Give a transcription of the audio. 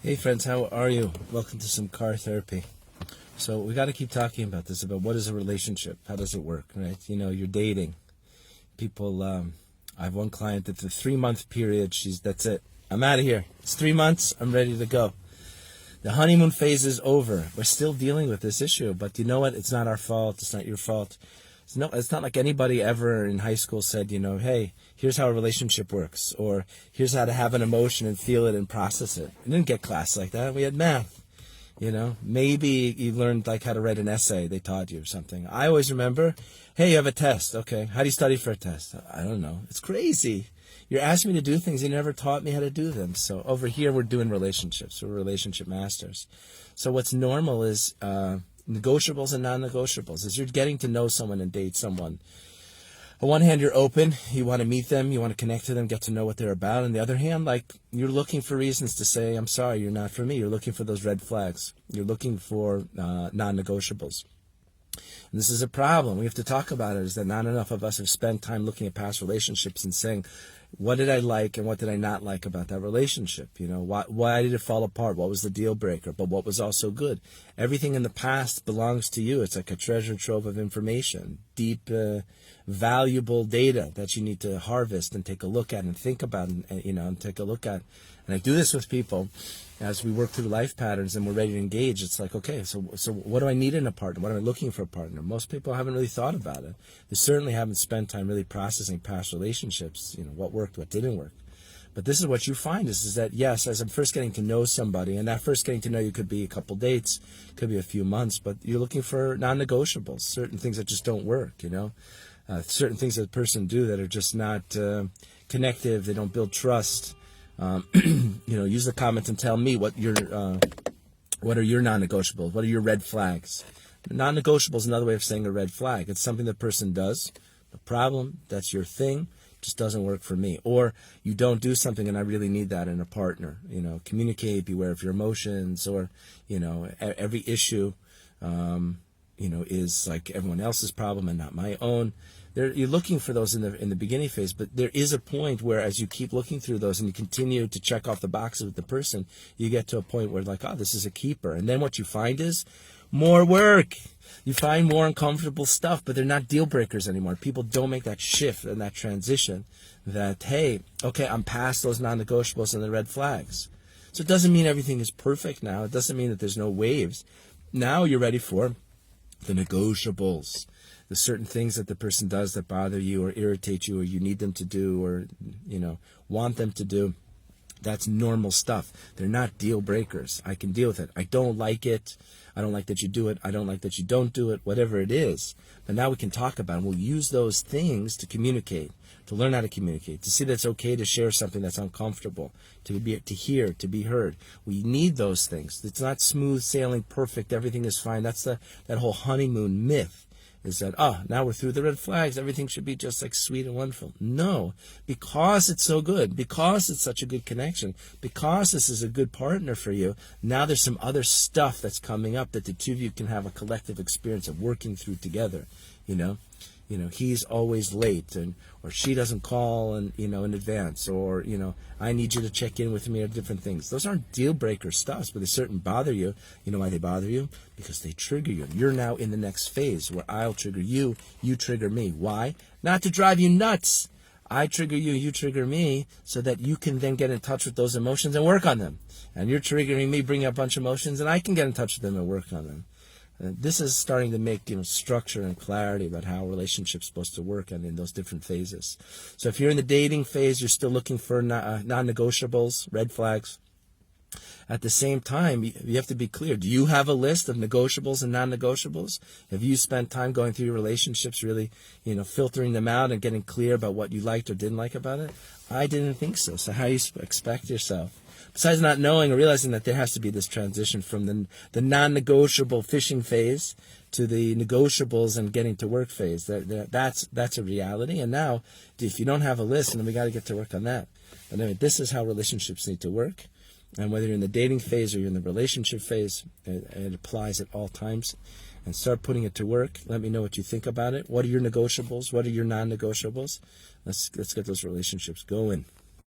Hey friends, how are you? Welcome to some car therapy. So we got to keep talking about this, about what is a relationship? How does it work, right? You're dating. People, I have one client that the 3-month period, that's it. I'm out of here. It's 3 months, I'm ready to go. The honeymoon phase is over. We're still dealing with this issue, but you know what? It's not our fault. It's not your fault. It's not like anybody ever in high school said, hey, here's how a relationship works, or here's how to have an emotion and feel it and process it. We didn't get class like that. We had math. Maybe you learned like how to write an essay. They taught you or something. I always remember, hey, you have a test. Okay, how do you study for a test? I don't know. It's crazy. You're asking me to do things you never taught me how to do them. So over here, we're doing relationships. We're relationship masters. So what's normal is negotiables and non-negotiables. As you're getting to know someone and date someone, on one hand, you're open. You want to meet them. You want to connect to them, get to know what they're about. On the other hand, you're looking for reasons to say, I'm sorry, you're not for me. You're looking for those red flags. You're looking for non-negotiables. And this is a problem. We have to talk about it, is that not enough of us have spent time looking at past relationships and saying, what did I like and what did I not like about that relationship? Why did it fall apart? What was the deal breaker? But what was also good? Everything in the past belongs to you. It's like a treasure trove of information, deep, valuable data that you need to harvest and take a look at and think about and take a look at. And I do this with people as we work through life patterns and we're ready to engage. It's like, okay, so what do I need in a partner? What am I looking for a partner? Most people haven't really thought about it. They certainly haven't spent time really processing past relationships, what worked, what didn't work. But this is what you find is that, yes, as I'm first getting to know somebody, and that first getting to know you could be a couple dates, could be a few months, but you're looking for non-negotiables, certain things that just don't work, certain things that a person do that are just not connective, they don't build trust. Use the comments and tell me what are your non-negotiables? What are your red flags? Non-negotiable is another way of saying a red flag. It's something the person does. The problem, that's your thing, just doesn't work for me. Or you don't do something and I really need that in a partner. Communicate, beware of your emotions, or, every issue, is like everyone else's problem and not my own. You're looking for those in the beginning phase, but there is a point where as you keep looking through those and you continue to check off the boxes with the person, you get to a point where this is a keeper. And then what you find is more work. You find more uncomfortable stuff, but they're not deal breakers anymore. People don't make that shift and that transition that, hey, okay, I'm past those non-negotiables and the red flags. So it doesn't mean everything is perfect now. It doesn't mean that there's no waves. Now you're ready for the negotiables. The certain things that the person does that bother you or irritate you or you need them to do or, want them to do. That's normal stuff. They're not deal breakers. I can deal with it. I don't like it. I don't like that you do it. I don't like that you don't do it, whatever it is. But now we can talk about it. We'll use those things to communicate, to learn how to communicate, to see that it's okay to share something that's uncomfortable, to hear, to be heard. We need those things. It's not smooth sailing, perfect, everything is fine. That's that whole honeymoon myth. Is that, now we're through the red flags, everything should be just like sweet and wonderful. No, because it's so good, because it's such a good connection, because this is a good partner for you, now there's some other stuff that's coming up that the two of you can have a collective experience of working through together, he's always late, or she doesn't call in advance, or I need you to check in with me, or different things. Those aren't deal breaker stuff, but they certainly bother you. You know why they bother you? Because they trigger you. You're now in the next phase where I'll trigger you, you trigger me. Why? Not to drive you nuts. I trigger you, you trigger me, so that you can then get in touch with those emotions and work on them. And you're triggering me, bring up a bunch of emotions, and I can get in touch with them and work on them. This is starting to make structure and clarity about how a relationship's supposed to work and in those different phases. So if you're in the dating phase, you're still looking for non-negotiables, red flags. At the same time, you have to be clear. Do you have a list of negotiables and non-negotiables? Have you spent time going through your relationships, really, filtering them out and getting clear about what you liked or didn't like about it? I didn't think so. So how do you expect yourself? Besides not knowing or realizing that there has to be this transition from the non-negotiable fishing phase to the negotiables and getting to work phase. That's a reality. And now, if you don't have a list, then we got to get to work on that. But anyway, this is how relationships need to work. And whether you're in the dating phase or you're in the relationship phase, it applies at all times. And start putting it to work. Let me know what you think about it. What are your negotiables? What are your non-negotiables? Let's get those relationships going.